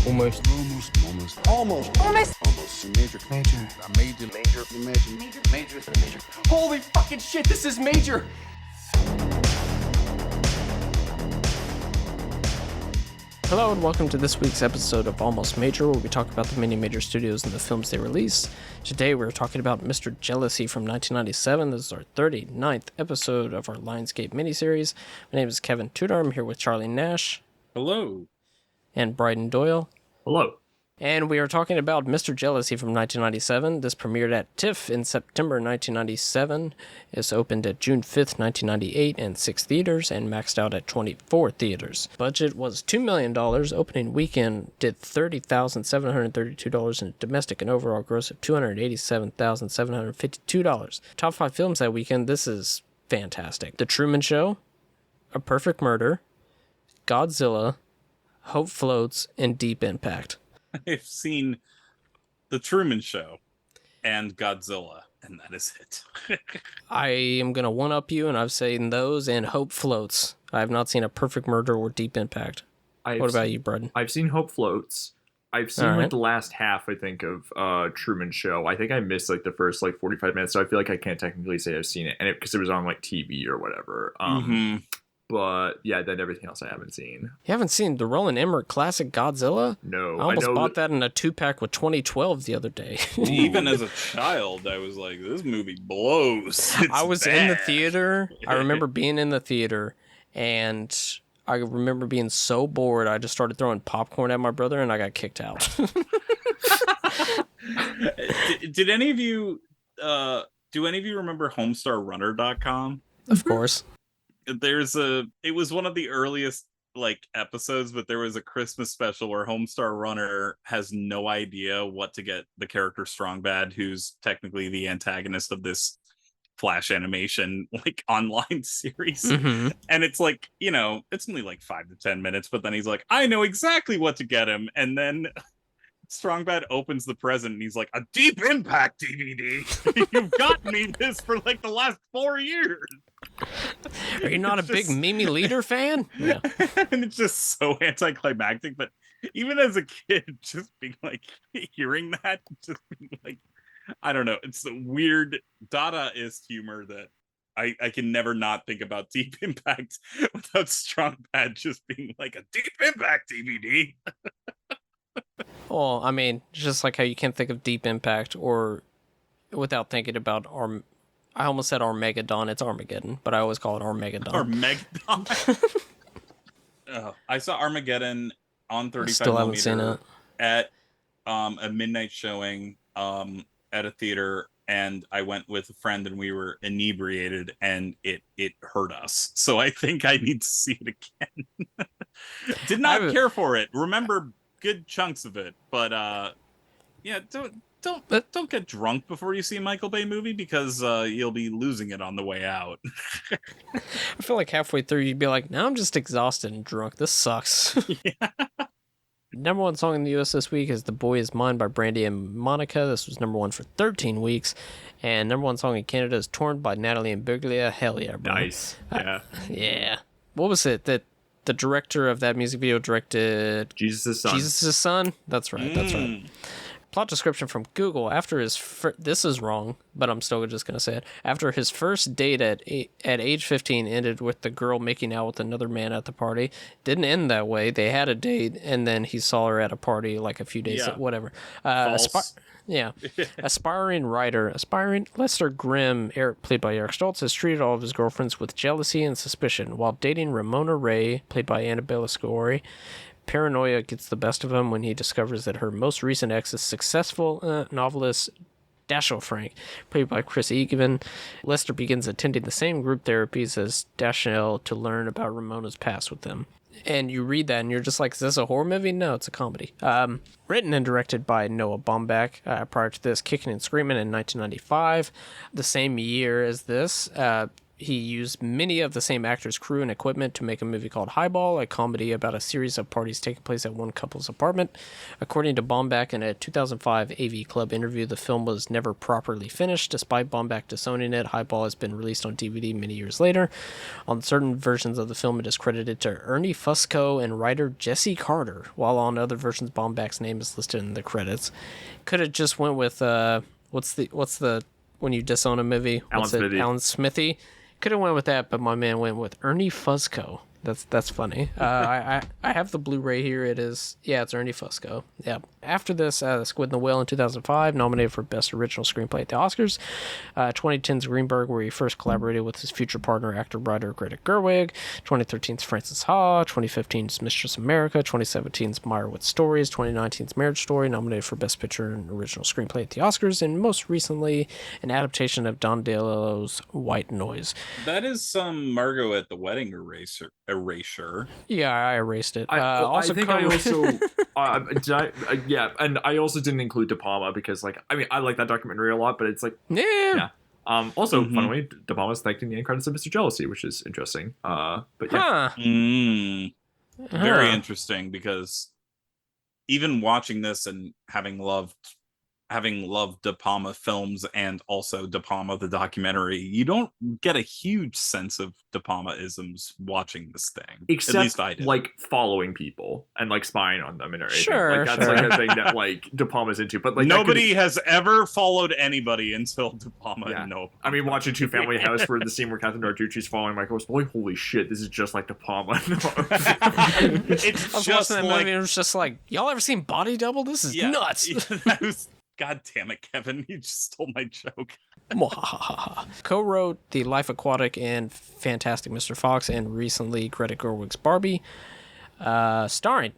Almost. Major. Holy fucking shit, this is major! Hello and welcome to this week's episode of Almost Major, where we talk about the many major studios and the films they release. Today we're talking about Mr. Jealousy from 1997. This is our 39th episode of our Lionsgate miniseries. My name is Kevin Tudor. I'm here with Charlie Nash. Hello. And Bryden Doyle. Hello. And we are talking about Mr. Jealousy from 1997. This premiered at TIFF in September 1997. It's opened at June 5th, 1998 in 6 theaters and maxed out at 24 theaters. Budget was $2 million. Opening weekend did $30,732 in domestic and overall gross of $287,752. Top 5 films that weekend. This is fantastic. The Truman Show, A Perfect Murder, Godzilla, Hope Floats, and Deep Impact. I've seen The Truman Show and Godzilla, and that is it. I am going to one-up you, and I've seen those and Hope Floats. I have not seen A Perfect Murder or Deep Impact. What about you, Bryden? I've seen Hope Floats. I've seen the last half, I think, of Truman Show. I think I missed like the first 45 minutes, so I feel like I can't technically say I've seen it, and because it was on TV or whatever. But yeah, then everything else I haven't seen. You haven't seen the Roland Emmerich classic Godzilla? No. I almost bought that in a 2-pack with 2012 the other day. Even as a child, I was like, this movie blows. I was in the theater. I remember being in the theater, and I remember being so bored, I just started throwing popcorn at my brother, and I got kicked out. Did any of you, do any of you remember HomestarRunner.com? Of course. It was one of the earliest episodes, but there was a Christmas special where Homestar Runner has no idea what to get the character Strong Bad, who's technically the antagonist of this Flash animation online series. And it's it's only 5 to 10 minutes, but then he's like, I know exactly what to get him. And then Strong Bad opens the present and he's like, a Deep Impact DVD. You've gotten me this for the last 4 years. Are you not a big Mimi Leader fan? Yeah. And it's just so anticlimactic. But even as a kid, just being hearing that, just being I don't know. It's the weird Dadaist humor that I can never not think about Deep Impact without Strong Bad just being a Deep Impact DVD. Well, I mean, just like how you can't think of Deep Impact or without thinking about I almost said Armageddon. It's Armageddon, but I always call it Armageddon. Armageddon. I saw Armageddon on 35 Still haven't seen it. At a midnight showing at a theater, and I went with a friend, and we were inebriated, and it hurt us. So I think I need to see it again. Did not care for it. Remember good chunks of it, but yeah, don't get drunk before you see a Michael Bay movie, because you'll be losing it on the way out. I feel like halfway through you'd be like, now I'm just exhausted and drunk. This sucks. Yeah. Number 1 song in the U.S. this week is The Boy Is Mine by Brandy and Monica. This was number 1 for 13 weeks. And number 1 song in Canada is Torn by Natalie Imbruglia. Hell yeah, bro. Nice. Yeah. Yeah. What was it that the director of that music video directed? Jesus' Son. Jesus' Son? That's right. That's right. Plot description from Google. After his this is wrong, but I'm still just going to say it. After his first date at age 15 ended with the girl making out with another man at the party. Didn't end that way. They had a date, and then he saw her at a party a few days, whatever. Aspiring Lester Grimm, played by Eric Stoltz, has treated all of his girlfriends with jealousy and suspicion. While dating Ramona Ray, played by Annabella Sciorra, paranoia gets the best of him when he discovers that her most recent ex is successful novelist Dashiell Frank, played by Chris Egan. Lester begins attending the same group therapies as Dashiell to learn about Ramona's past with them. And you read that and you're just like, is this a horror movie? No, it's a comedy. Written and directed by Noah Baumbach. Prior to this, Kicking and Screaming in 1995. The same year as this, he used many of the same actors, crew, and equipment to make a movie called Highball, a comedy about a series of parties taking place at one couple's apartment. According to Baumbach in a 2005 AV Club interview, the film was never properly finished. Despite Baumbach disowning it, Highball has been released on DVD many years later. On certain versions of the film, it is credited to Ernie Fusco and writer Jesse Carter, while on other versions, Baumbach's name is listed in the credits. Could have just went with what's the when you disown a movie? Alan Smithy. Could have went with that, but my man went with Ernie Fusco. That's funny. I have the Blu-ray here. It is, it's Ernie Fusco. Yeah. After this, Squid and the Whale in 2005, nominated for Best Original Screenplay at the Oscars. 2010's Greenberg, where he first collaborated with his future partner, actor, writer Greta Gerwig. 2013's Frances Ha. 2015's Mistress America. 2017's Meyerowitz Stories. 2019's Marriage Story, nominated for Best Picture and Original Screenplay at the Oscars. And most recently, an adaptation of Don DeLillo's White Noise. That is some Margot at the Wedding erasure. Yeah, I erased it. And I also didn't include De Palma because, like, I mean, I like that documentary a lot, but it's like, yeah. Also, funnily, De Palma's thanked in the end credits of Mr. Jealousy, which is interesting. But yeah, very interesting, because even watching this and having loved De Palma films and also De Palma the documentary, you don't get a huge sense of De Palma-isms watching this thing. Except, at least I did. Like, following people and, like, spying on them and everything. Sure, like, that's like a thing that, like, De Palma's into. But, like, nobody has ever followed anybody until De Palma and Noah Baumbach. I mean, watching Two Family House for the scene where Catherine Narducci's following Michael was like, holy shit, this is just like De Palma. It's I was just watching that like, movie and it was just like, y'all ever seen Body Double? This is nuts. God damn it, Kevin. You just stole my joke. Co-wrote The Life Aquatic and Fantastic Mr. Fox, and recently Greta Gerwig's Barbie. Starring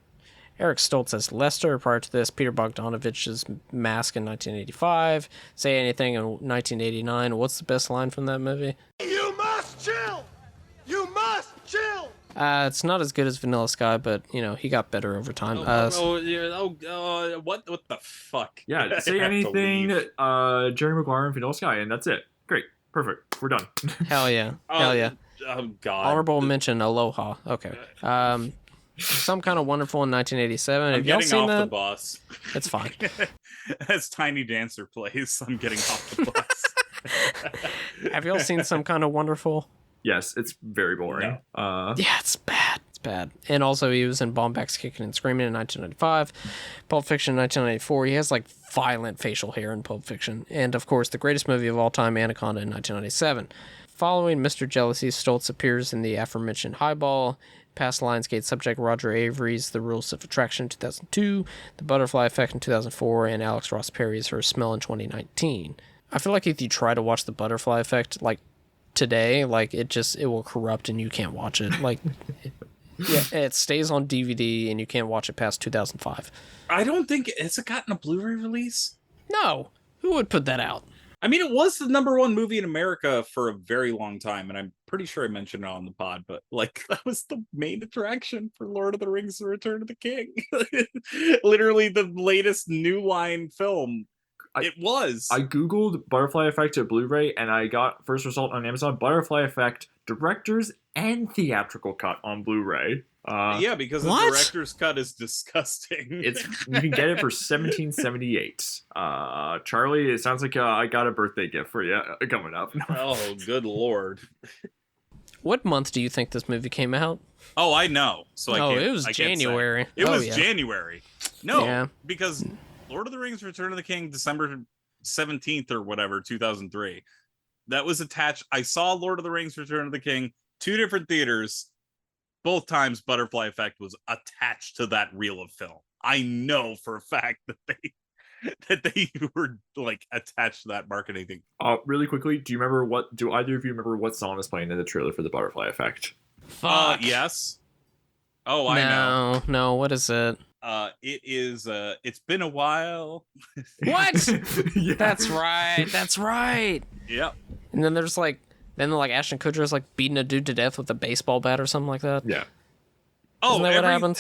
Eric Stoltz as Lester. Prior to this, Peter Bogdanovich's Mask in 1985. Say Anything in 1989. What's the best line from that movie? You must chill! You must chill! It's not as good as Vanilla Sky, but, you know, he got better over time. What the fuck? Yeah, Say Anything, Jerry Maguire and Vanilla Sky, and that's it. Great. Perfect. We're done. Hell yeah. Hell yeah. Oh, God. Honorable mention, Aloha. Okay. Some Kind of Wonderful in 1987. Have y'all seen that? The bus. It's fine. As Tiny Dancer plays, I'm getting off the bus. Have y'all seen Some Kind of Wonderful? Yes, it's very boring. No. Yeah, it's bad. It's bad. And also, he was in Baumbach's Kicking and Screaming in 1995, Pulp Fiction in 1994. He has, like, violent facial hair in Pulp Fiction. And, of course, the greatest movie of all time, Anaconda, in 1997. Following Mr. Jealousy, Stoltz appears in the aforementioned Highball, past Lionsgate subject Roger Avery's The Rules of Attraction in 2002, The Butterfly Effect in 2004, and Alex Ross Perry's Her Smell in 2019. I feel like if you try to watch The Butterfly Effect, like, today, like, it will corrupt and you can't watch it. Like, it stays on DVD and you can't watch it past 2005. I don't think has it gotten a Blu-ray release. No, who would put that out? I mean, it was the #1 movie in America for a very long time, and I'm pretty sure I mentioned it on the pod, but, like, that was the main attraction for Lord of the Rings: The Return of the King. Literally the latest New Line film. I googled Butterfly Effect at Blu-ray, and I got first result on Amazon: Butterfly Effect director's and theatrical cut on Blu-ray. Because the director's cut is disgusting. You can get it for $17.78. Charlie, it sounds like I got a birthday gift for you coming up. Oh, good lord! What month do you think this movie came out? Oh, I know. It was January. It was January. No, because Lord of the Rings: Return of the King, December 17th or whatever, 2003. That was attached. I saw Lord of the Rings: Return of the King, 2 different theaters. Both times Butterfly Effect was attached to that reel of film. I know for a fact that they were, like, attached to that marketing thing. Really quickly, do either of you remember what song is playing in the trailer for the Butterfly Effect? Yes. Oh, I know. No, what is it? It is It's Been a While. What? Yeah. That's right. Yep. And then there's like Ashton Kutcher is like beating a dude to death with a baseball bat or something like that. Yeah. Isn't that what happens?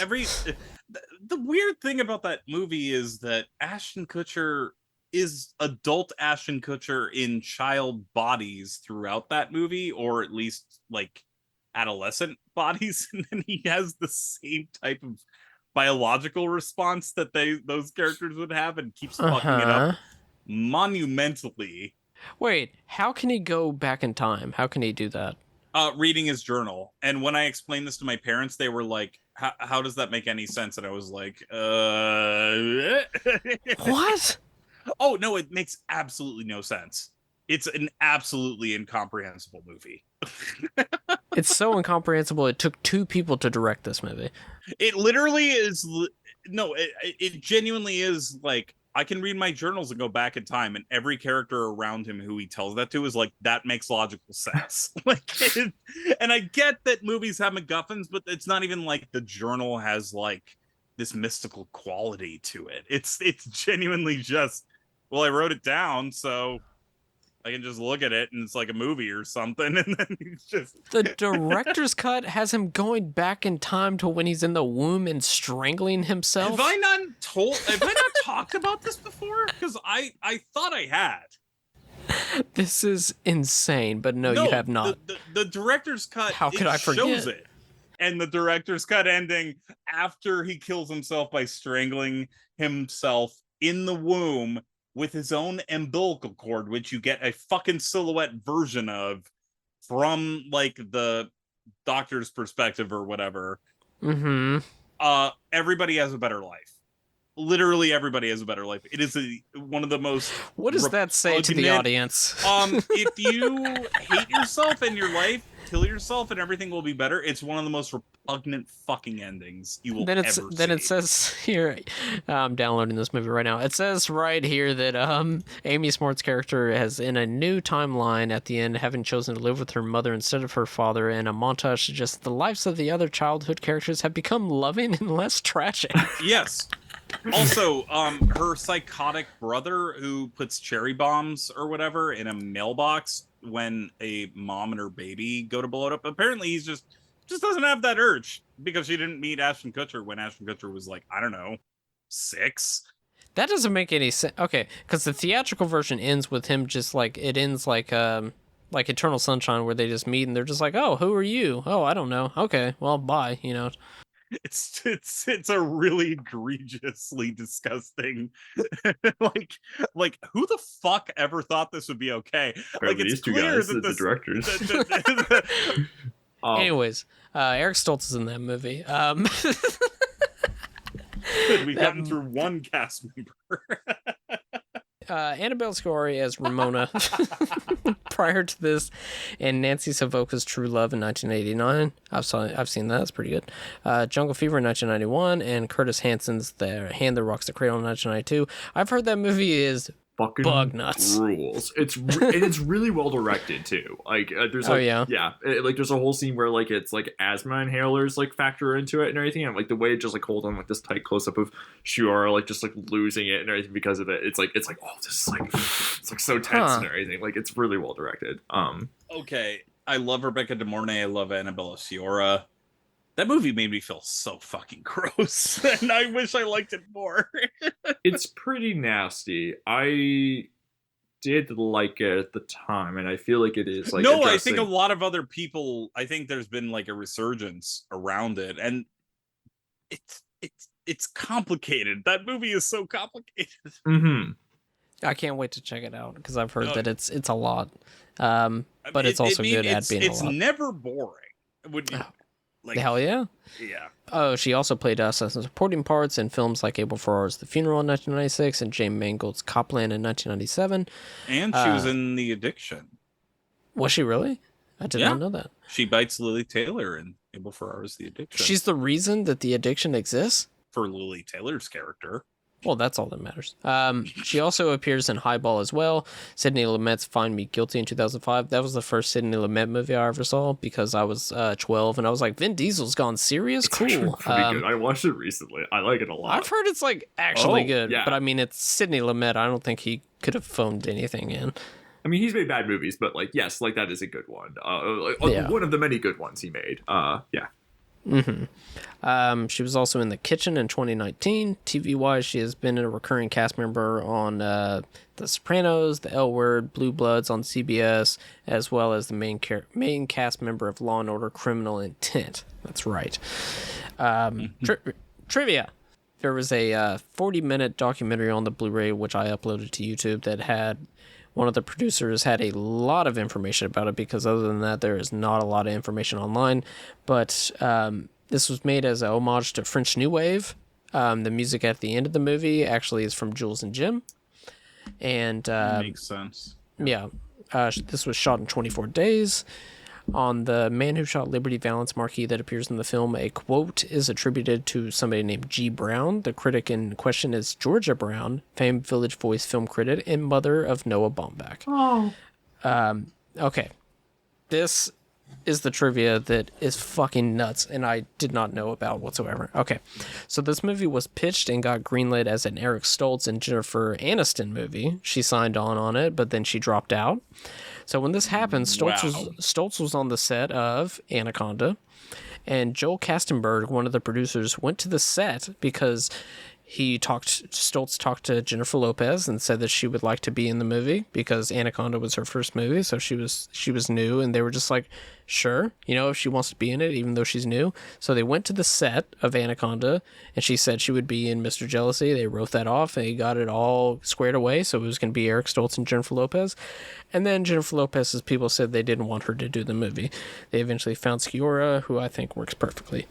The weird thing about that movie is that Ashton Kutcher is adult Ashton Kutcher in child bodies throughout that movie, or at least like adolescent bodies, and then he has the same type of biological response that those characters would have, and keeps fucking it up monumentally. Wait, how can he go back in time? How can he do that? Reading his journal. And when I explained this to my parents, they were like, how does that make any sense? And I was like, What? Oh, no, it makes absolutely no sense. It's an absolutely incomprehensible movie. It's so incomprehensible. It took 2 people to direct this movie. It literally is. No, it genuinely is like, I can read my journals and go back in time, and every character around him who he tells that to is like, that makes logical sense. And I get that movies have MacGuffins, but it's not even like the journal has like this mystical quality to it. It's genuinely just, well, I wrote it down, so I can just look at it and it's like a movie or something. And then he's just the director's cut has him going back in time to when he's in the womb and strangling himself. Have I not talked about this before? Because I thought I had. This is insane, but no, you have not. The director's cut, how could I forget? Shows it. And the director's cut ending after he kills himself by strangling himself in the womb with his own umbilical cord, which you get a fucking silhouette version of from like the doctor's perspective or whatever. Mm-hmm. Everybody has a better life. Literally everybody has a better life. It is one of the most... What does that say to the audience? If you hate yourself in your life, kill yourself and everything will be better. It's one of the most repugnant fucking endings you will ever see. Then it says here, I'm downloading this movie right now. It says right here that Amy Smart's character has, in a new timeline at the end, having chosen to live with her mother instead of her father, and a montage suggests the lives of the other childhood characters have become loving and less tragic. Yes. Also, her psychotic brother who puts cherry bombs or whatever in a mailbox when a mom and her baby go to blow it up. Apparently, he's just doesn't have that urge because she didn't meet Ashton Kutcher when Ashton Kutcher was like, I don't know, 6. That doesn't make any sense. Okay, because the theatrical version ends with him just like, it ends like Eternal Sunshine, where they just meet and they're just like, oh, who are you? Oh, I don't know. Okay, well, bye. You know. It's a really egregiously disgusting like who the fuck ever thought this would be okay? Apparently like, it's clear that the directors. Anyways, Eric Stoltz is in that movie. We've gotten through one cast member. Annabelle Sciorra as Ramona prior to this, and Nancy Savoca's True Love in 1989. I've seen that. It's pretty good. Jungle Fever in 1991, and Curtis Hanson's The Hand That Rocks the Cradle in 1992. I've heard that movie is fucking bug nuts. Rules. It's really well directed too. Like there's like like there's a whole scene where like it's like asthma inhalers like factor into it and everything, and like the way it just like holds on like this tight close up of Sciorra like just like losing it and everything because of it. It's like oh, this is like it's like so tense and everything. Like it's really well directed. Okay, I love Rebecca De Mornay. I love Annabella Sciorra. That movie made me feel so fucking gross, and I wish I liked it more. It's pretty nasty. I did like it at the time, and I feel like it is like no. I think a lot of other people. I think there's been like a resurgence around it, and it's complicated. That movie is so complicated. Mm-hmm. I can't wait to check it out because I've heard that it's a lot, but it's also good at being a lot. It's never boring. Would you? Like, hell yeah. Yeah. Oh, she also played some supporting parts in films like Abel Ferrara's The Funeral in 1996 and Jane Mangold's Copland in 1997. And she was in The Addiction. Was she really? I did not know that. She bites Lily Taylor in Abel Ferrara's The Addiction. She's the reason that The Addiction exists? For Lily Taylor's character. Well, that's all that matters. She also appears in Highball as well. Sidney Lumet's Find Me Guilty in 2005. That was the first Sidney Lumet movie I ever saw because I was 12 and I was like, Vin Diesel's gone serious? It's cool. Pretty good. I watched it recently. I like it a lot. I've heard it's like actually good. Yeah. But I mean, it's Sidney Lumet. I don't think he could have phoned anything in. I mean, he's made bad movies, but like, yes, like that is a good one. One of the many good ones he made. Yeah. She was also in The Kitchen in 2019. TV-wise, she has been a recurring cast member on The Sopranos, The L Word, Blue Bloods on CBS, as well as the main cast member of Law & Order Criminal Intent. That's right. Trivia. There was a 40-minute documentary on the Blu-ray, which I uploaded to YouTube, that had one of the producers had a lot of information about it, because other than that, there is not a lot of information online. But this was made as a homage to French New Wave. The music at the end of the movie actually is from Jules and Jim. And makes sense. Yeah. This was shot in 24 days. On the Man Who Shot Liberty Valance marquee that appears in the film, a quote is attributed to somebody named G. Brown. The critic in question is Georgia Brown, famed Village Voice film critic and mother of Noah Baumbach. Oh. Okay. This is the trivia that is fucking nuts, and I did not know about whatsoever. Okay. So this movie was pitched and got greenlit as an Eric Stoltz and Jennifer Aniston movie. She signed on it, but then she dropped out. So when this happened, Stoltz was on the set of Anaconda, and Joel Kastenberg, one of the producers, went to the set because Stoltz talked to Jennifer Lopez and said that she would like to be in the movie because Anaconda was her first movie, so she was new, and they were just like, sure, if she wants to be in it, even though she's new. So they went to the set of Anaconda, and she said she would be in Mr. Jealousy. They wrote that off, and they got it all squared away, so it was going to be Eric Stoltz and Jennifer Lopez. And then Jennifer Lopez's people said they didn't want her to do the movie. They eventually found Sciorra, who I think works perfectly.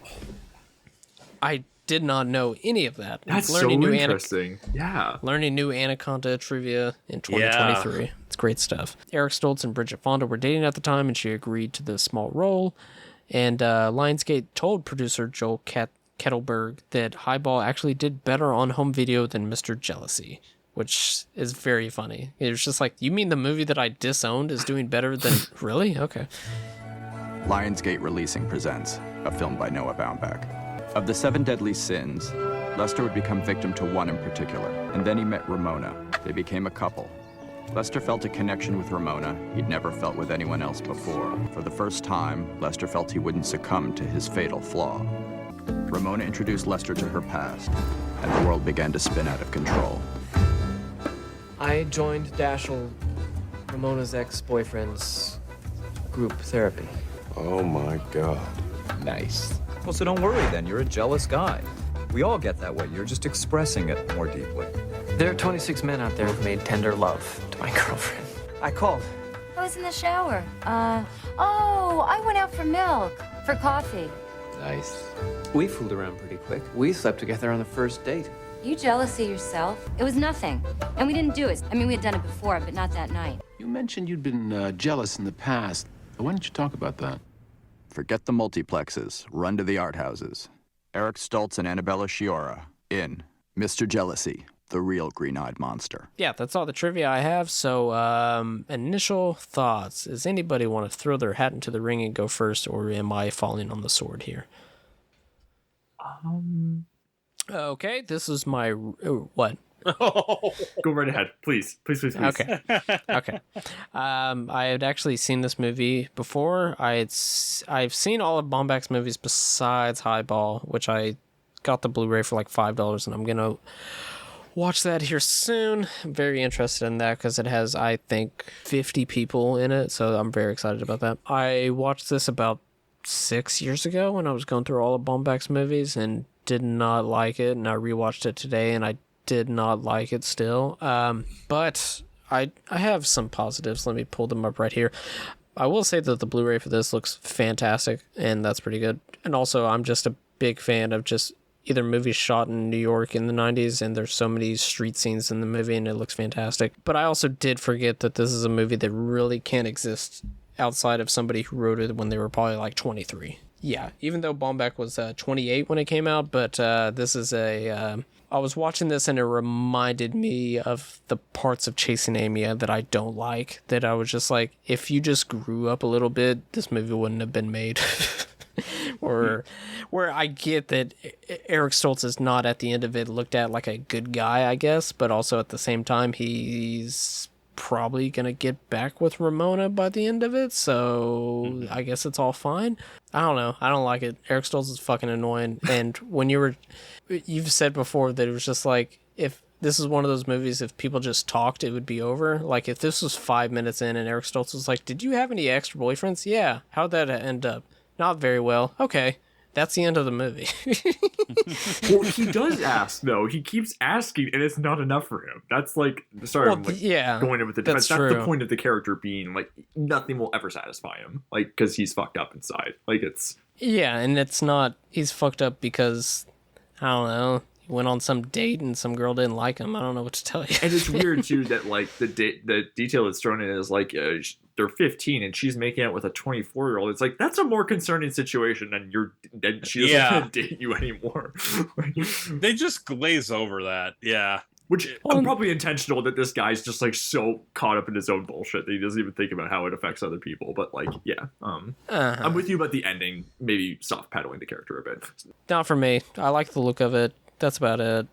I did not know any of that. That's so interesting. Yeah. Learning new Anaconda trivia in 2023. Yeah. It's great stuff. Eric Stoltz and Bridget Fonda were dating at the time, and she agreed to the small role. And Lionsgate told producer Joel Kettelberg that Highball actually did better on home video than Mr. Jealousy, which is very funny. It was just like, you mean the movie that I disowned is doing better than... Really? Okay. Lionsgate Releasing presents a film by Noah Baumbach. Of the 7 deadly sins, Lester would become victim to one in particular, and then he met Ramona. They became a couple. Lester felt a connection with Ramona he'd never felt with anyone else before. For the first time, Lester felt he wouldn't succumb to his fatal flaw. Ramona introduced Lester to her past, and the world began to spin out of control. I joined Dashiell, Ramona's ex-boyfriend's group therapy. Oh my God. Nice. Well, so don't worry then. You're a jealous guy. We all get that way. You're just expressing it more deeply. There are 26 men out there who've made tender love to my girlfriend. I called. I was in the shower. I went out for milk. For coffee. Nice. We fooled around pretty quick. We slept together on the first date. You jealous of yourself? It was nothing. And we didn't do it. I mean, we had done it before, but not that night. You mentioned you'd been jealous in the past. Why don't you talk about that? Forget the multiplexes. Run to the art houses. Eric Stoltz and Annabella Sciorra in Mr. Jealousy, the real green-eyed monster. Yeah, that's all the trivia I have. So, initial thoughts. Does anybody want to throw their hat into the ring and go first, or am I falling on the sword here? Okay, this is my... what? Go right ahead, please. Okay. I had actually seen this movie before. I've seen all of Baumbach's movies besides Highball, which I got the Blu-ray for like $5, and I'm gonna watch that here soon. I'm very interested in that because it has, I think, 50 people in it, so I'm very excited about that. I watched this about 6 years ago when I was going through all of Baumbach's movies and did not like it, and I rewatched it today, and I did not like it still. But I have some positives. Let me pull them up right here. I will say that the Blu-ray for this looks fantastic, and that's pretty good. And also, I'm just a big fan of just either movies shot in New York in the 90s, and there's so many street scenes in the movie, and it looks fantastic. But I also did forget that this is a movie that really can't exist outside of somebody who wrote it when they were probably like 23. Yeah, even though Baumbach was 28 when it came out, but this is a... I was watching this and it reminded me of the parts of Chasing Amy that I don't like, that I was just like, if you just grew up a little bit, this movie wouldn't have been made. Or where I get that Eric Stoltz is not at the end of it looked at like a good guy, I guess, but also at the same time, he's probably gonna get back with Ramona by the end of it, so I guess it's all fine. I don't know. I don't like it. Eric Stoltz is fucking annoying. And when you've said before that it was just like, if this is one of those movies, if people just talked, it would be over. Like, if this was 5 minutes in and Eric Stoltz was like, "Did you have any ex-boyfriends?" "Yeah." "How'd that end up?" "Not very well." "Okay." That's the end of the movie. Well, he does ask, though. He keeps asking, and it's not enough for him. That's like, sorry, Well, I'm like yeah, going in with the defense. that's That's the true. point of the character being like, nothing will ever satisfy him, like, because he's fucked up inside. Like, it's Yeah, and it's not, he's fucked up because, I don't know, he went on some date and some girl didn't like him. I don't know what to tell you. and it's weird too that like the detail that's thrown in is like they're 15 and she's making out with a 24-year-old. It's like, that's a more concerning situation than she doesn't want to date you anymore. They just glaze over that. Yeah. Which probably intentional, that this guy's just like so caught up in his own bullshit that he doesn't even think about how it affects other people. But like, yeah, I'm with you about the ending, maybe soft pedaling the character a bit. Not for me. I like the look of it. That's about it.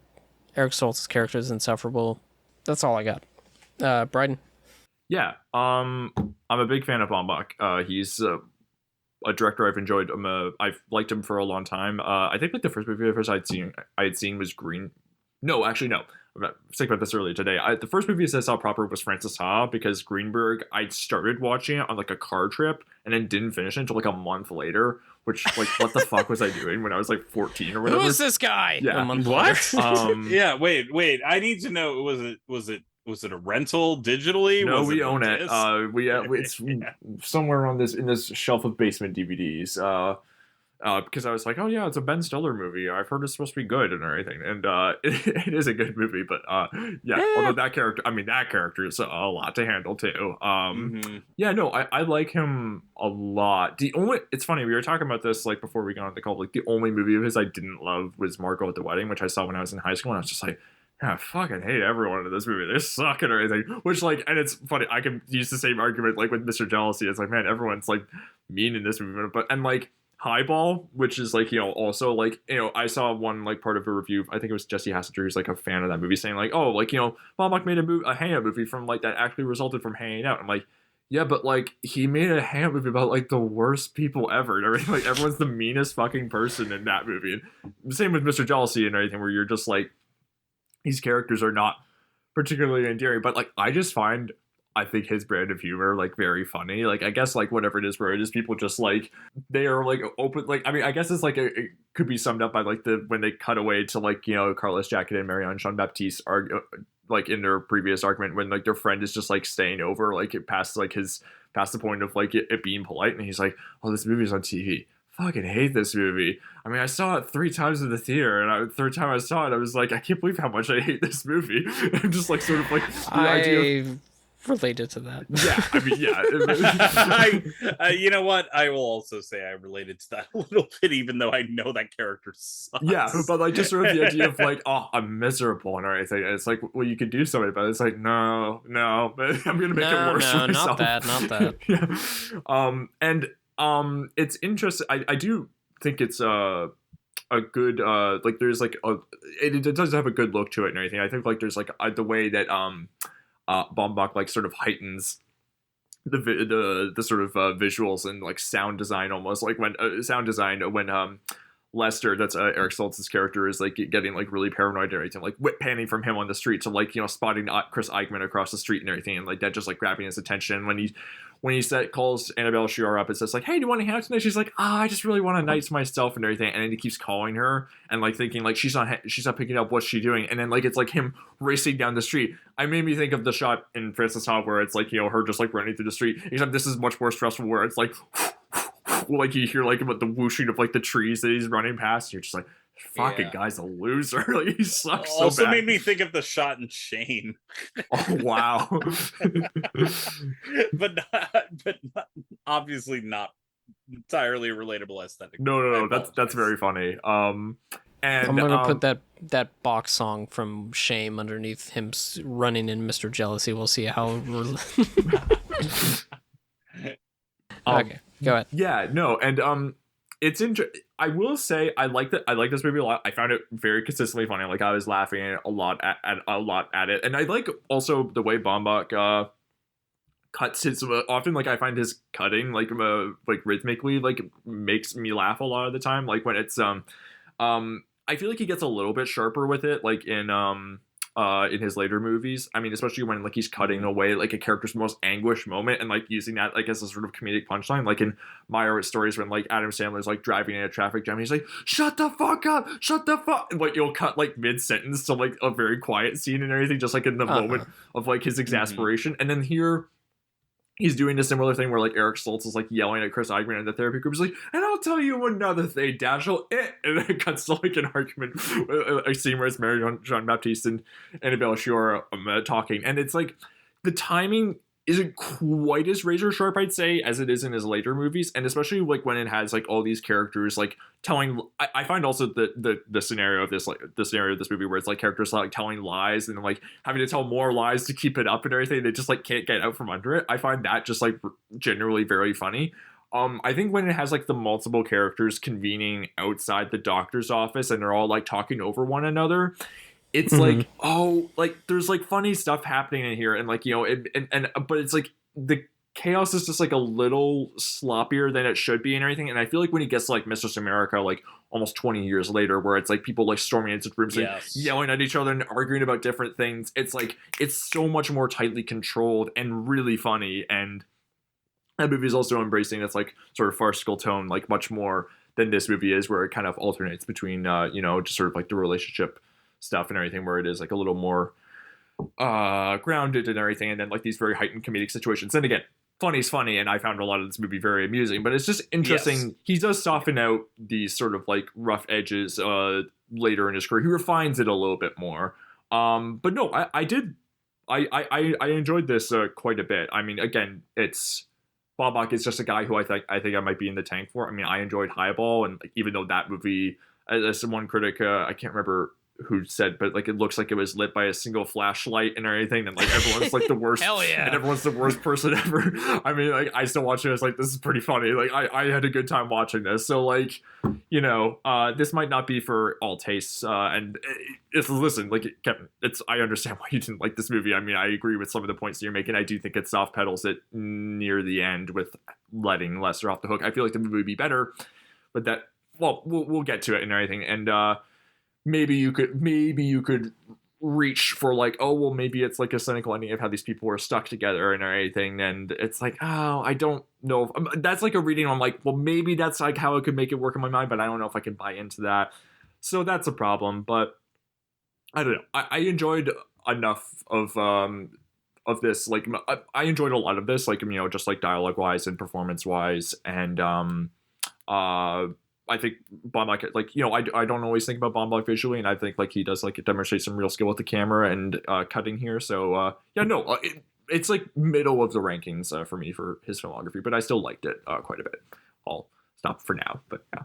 Eric Stoltz's character is insufferable. That's all I got. Bryden? Yeah, I'm a big fan of Baumbach. He's a director I've enjoyed. I've liked him for a long time. I think like the first movie I had seen was Green. No, actually, no. I was thinking about this earlier today. The first movie I saw proper was Francis Ha, because Greenberg, I started watching it on like a car trip and then didn't finish it until like a month later, which like, what the fuck was I doing when I was like 14 or whatever? Who is this guy? Yeah. A month What? later. Yeah, wait. I need to know, was it a rental digitally? No, Was we it a own it. disc? It's somewhere on in this shelf of basement DVDs. Because I was like, oh yeah, it's a Ben Stiller movie. I've heard it's supposed to be good and everything, and it is a good movie. But yeah, although that character is a lot to handle too. Yeah, no, I like him a lot. It's funny, we were talking about this like before we got on the call. Like, the only movie of his I didn't love was Margot at the Wedding, which I saw when I was in high school, and I was just like, I fucking hate everyone in this movie. They suck and everything. Which, like, and it's funny, I can use the same argument like with Mr. Jealousy. It's like, man, everyone's like mean in this movie, and like Highball, which is like, also like, I saw one like part of a review, I think it was Jesse Hassinger, who's like a fan of that movie, saying like, oh, like, Baumbach made a hangout movie from like that actually resulted from hanging out. I'm like, yeah, but like, he made a hangout movie about like the worst people ever and everything. Like, everyone's the meanest fucking person in that movie. And same with Mr. Jealousy and everything, where you're just like, these characters are not particularly endearing, but like, I think his brand of humor like very funny. Like, I guess like whatever it is, where it is people just like, they are like open, like, I mean, I guess it's like it could be summed up by like when they cut away to like, Carlos Jacquet and Marianne Jean-Baptiste are like in their previous argument, when like their friend is just like staying over, like it past the point of like it being polite, and he's like, oh, this movie's on TV. Fucking hate this movie. I mean, I saw it 3 times in the theater, and the third time I saw it, I was like, I can't believe how much I hate this movie. I'm just like, sort of like the idea of related to that. Yeah, I mean, yeah. You know what? I will also say I related to that a little bit, even though I know that character sucks. Yeah, but like just sort of the idea of like, oh, I'm miserable and everything. And it's like, well, you could do something about it. It's like, no, but I'm gonna make it worse for myself. Not that. Yeah, it's interesting. I do think it's a good like, there's like it does have a good look to it and everything. I think like there's like the way that Baumbach like sort of heightens the sort of visuals and like sound design, almost like when Lester, that's Eric Stoltz's character, is like getting like really paranoid and everything, like whip panning from him on the street to like, spotting Chris Eichmann across the street and everything, and like that just like grabbing his attention when he calls Annabelle Shior up and says like, hey, do you want to hang out tonight? She's like, I just really want a night to myself and everything, and then he keeps calling her and like thinking like she's not picking up, what's she doing, and then like it's like him racing down the street. I made me think of the shot in Francis Ha where it's like, her just like running through the street, except this is much more stressful, where it's like like you hear like about the whooshing of like the trees that he's running past. You're just like, fucking guy's a loser. Like, he sucks so bad. Also made me think of the shot in Shane. Oh wow. but not, obviously not entirely relatable aesthetic. No, that's very funny. And I'm gonna put that box song from Shame underneath him running in Mr. Jealousy. We'll see how. Okay, go ahead. Yeah, no, and I will say I like that. I like this movie a lot. I found it very consistently funny. Like I was laughing a lot at it, and I like also the way Baumbach cuts his. Often, like I find his cutting like rhythmically like makes me laugh a lot of the time. Like when it's I feel like he gets a little bit sharper with it, like in his later movies. I mean, especially when like he's cutting away like a character's most anguished moment and like using that like as a sort of comedic punchline. Like in My Stories when like Adam Sandler's like driving in a traffic jam and he's like, "Shut the fuck up, shut the fuck," and like you'll cut like mid sentence to like a very quiet scene and everything, just like in the moment of like his exasperation. And then here he's doing a similar thing where like Eric Stoltz is like yelling at Chris Eichmann in the therapy group. He's like, "And I'll tell you another thing, Dashiell." And then it cuts to like an argument, a scene where it's Mary Jean Baptiste and Annabelle Sciorra talking. And it's like the timing isn't quite as razor sharp, I'd say, as it is in his later movies. And especially like when it has like all these characters like telling, I find also the scenario of this, like the scenario of this movie where it's like characters like telling lies and like having to tell more lies to keep it up and everything. They just like can't get out from under it. I find that just like generally very funny. I think when it has like the multiple characters convening outside the doctor's office and they're all like talking over one another, it's like, oh, like there's like funny stuff happening in here, and like, you know, but it's like the chaos is just like a little sloppier than it should be and everything. And I feel like when he gets to like Mistress America, like almost 20 years later, where it's like people like storming into rooms and yelling at each other and arguing about different things, it's like it's so much more tightly controlled and really funny. And that movie is also embracing its like sort of farcical tone, like much more than this movie is, where it kind of alternates between you know, just sort of like the relationship stuff and everything, where it is like a little more grounded and everything, and then like these very heightened comedic situations. And again, funny's funny, and I found a lot of this movie very amusing, but it's just interesting. Yes. He does soften out these sort of like rough edges later in his career. He refines it a little bit more. But no, I enjoyed this quite a bit. I mean, again, it's Baumbach is just a guy who I think I might be in the tank for. I mean, I enjoyed Highball, and like, even though that movie, as one critic, I can't remember who said, but like it looks like it was lit by a single flashlight and everything, and like everyone's like the worst Hell yeah. and everyone's the worst person ever. I mean, like I still watch it, it's like, this is pretty funny. Like I had a good time watching this. So like, you know, this might not be for all tastes, and listen, like Kevin, I understand why you didn't like this movie. I mean, I agree with some of the points that you're making. I do think it soft pedals it near the end with letting Lester off the hook. I feel like the movie would be better, but that, well, we'll get to it and everything. And maybe you could reach for like, oh, well, maybe it's like a cynical ending of how these people were stuck together and everything. And it's like, oh, I don't know. That's like a reading. I'm like, well, maybe that's like how I could make it work in my mind, but I don't know if I can buy into that. So that's a problem. But I don't know. I enjoyed enough of this. Like, I enjoyed a lot of this, like, you know, just like dialogue wise and performance wise. And I think Baumbach, like, you know, I don't always think about Baumbach visually, and I think like he does like demonstrate some real skill with the camera and cutting here. So yeah, no, it's like middle of the rankings for me for his filmography, but I still liked it quite a bit. I'll stop for now, but yeah.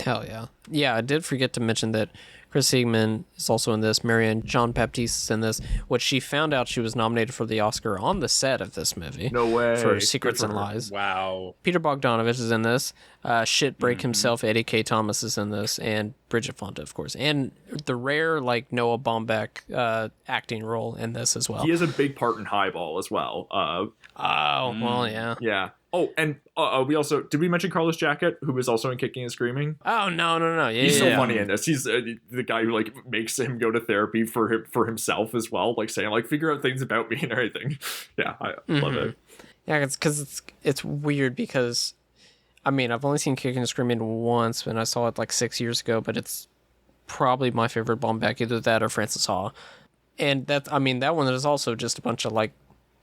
Hell yeah. Yeah, I did forget to mention that Chris Siegman is also in this. Marianne Jean-Baptiste is in this, which she found out she was nominated for the Oscar on the set of this movie. No way. For Secrets and Lies. Wow. Peter Bogdanovich is in this. Shitbreak himself, Eddie K. Thomas is in this, and Bridget Fonda, of course. And the rare, like, Noah Baumbach acting role in this as well. He has a big part in Highball as well. Well, yeah. Yeah. Oh, and we also, did we mention Carlos Jacket, who was also in Kicking and Screaming? Oh, no. Yeah, he's so funny in this. He's the guy who like makes him go to therapy for himself as well, like saying like, figure out things about me and everything. Yeah, I love it. Yeah, it's because it's weird because, I mean, I've only seen Kicking and Screaming once, and I saw it like 6 years ago, but it's probably my favorite Baumbach, either that or Francis Ha. And that one is also just a bunch of like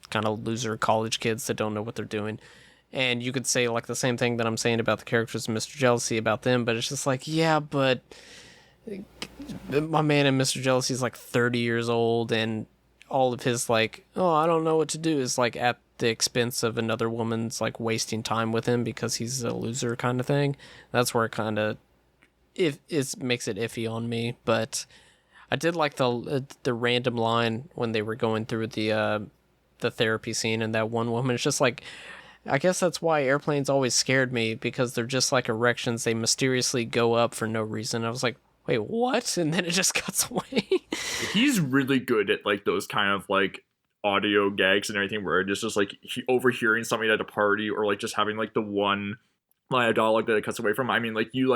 kind of loser college kids that don't know what they're doing. And you could say like the same thing that I'm saying about the characters in Mr. Jealousy about them, but it's just like, yeah, but my man in Mr. Jealousy is like 30 years old, and all of his like, oh, I don't know what to do is like at the expense of another woman's like wasting time with him because he's a loser kind of thing. That's where it kind of it makes it iffy on me. But I did like the random line when they were going through the therapy scene, and that one woman is just like, I guess that's why airplanes always scared me, because they're just like erections. They mysteriously go up for no reason. I was like, wait, what? And then it just cuts away. He's really good at like those kind of like audio gags and everything, where it's just like overhearing something at a party, or like just having like the one line of dialogue that it cuts away from. I mean, like you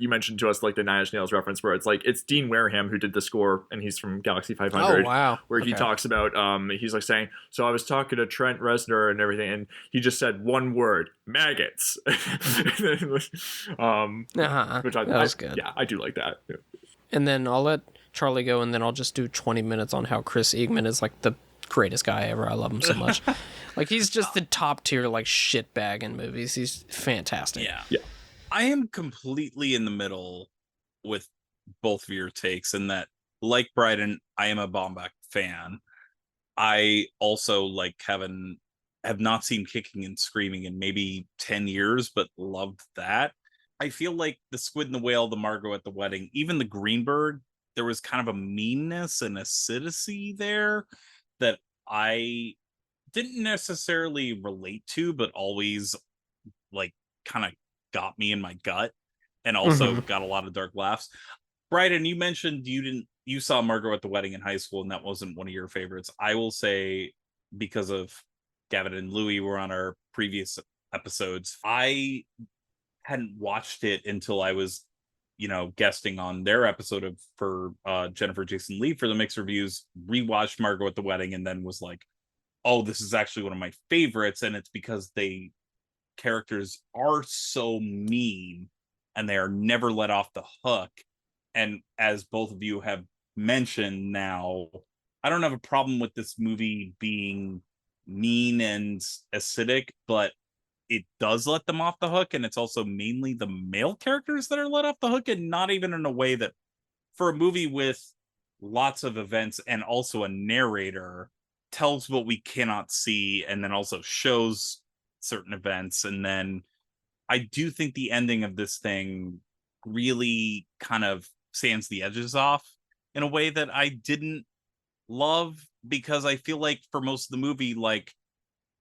mentioned to us like the Nine Inch Nails reference, where it's like it's Dean Wareham who did the score, and he's from Galaxy 500. Oh wow! Where he talks about he's like saying, so I was talking to Trent Reznor and everything, and he just said one word, maggots. Which that was good. Yeah, I do like that. Yeah. And then I'll let Charlie go, and then I'll just do 20 minutes on how Chris Eagman is like the greatest guy ever. I love him so much. Like, he's just the top tier like shitbag in movies. He's fantastic. Yeah. I am completely in the middle with both of your takes, in that, like Bryden, I am a Baumbach fan. I also, like Kevin, have not seen Kicking and Screaming in maybe 10 years, but loved that. I feel like the Squid and the Whale, the Margot at the Wedding, even the Greenberg, there was kind of a meanness and acidity there that I didn't necessarily relate to, but always like kind of got me in my gut, and also got a lot of dark laughs. Bryden, you mentioned you saw Margot at the Wedding in high school, and that wasn't one of your favorites. I will say, because of Gavin and Louie were on our previous episodes, I hadn't watched it until I was, guesting on their episode for Jennifer Jason Leigh for the mixed reviews, rewatched Margot at the Wedding, and then was like, oh, this is actually one of my favorites. And it's because characters are so mean, and they are never let off the hook. And as both of you have mentioned now, I don't have a problem with this movie being mean and acidic, but it does let them off the hook, and it's also mainly the male characters that are let off the hook, and not even in a way that, for a movie with lots of events and also a narrator, tells what we cannot see, and then also shows certain events. And then I do think the ending of this thing really kind of sands the edges off in a way that I didn't love, because I feel like for most of the movie, like,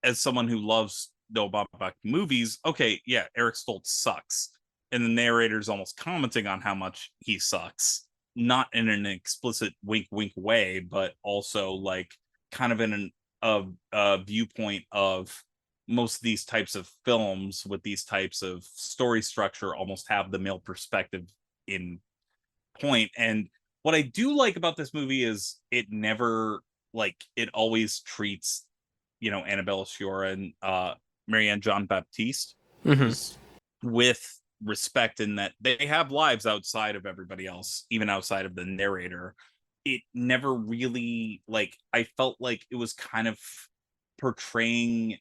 as someone who loves Noah Baumbach movies, okay, yeah, Eric Stoltz sucks, and the narrator's almost commenting on how much he sucks, not in an explicit wink wink way, but also like kind of in a viewpoint of most of these types of films with these types of story structure almost have the male perspective in point. And what I do like about this movie is it never, like, it always treats, Annabella Sciorra and Marianne Jean-Baptiste with respect, in that they have lives outside of everybody else, even outside of the narrator. It never really, like, I felt like it was kind of portraying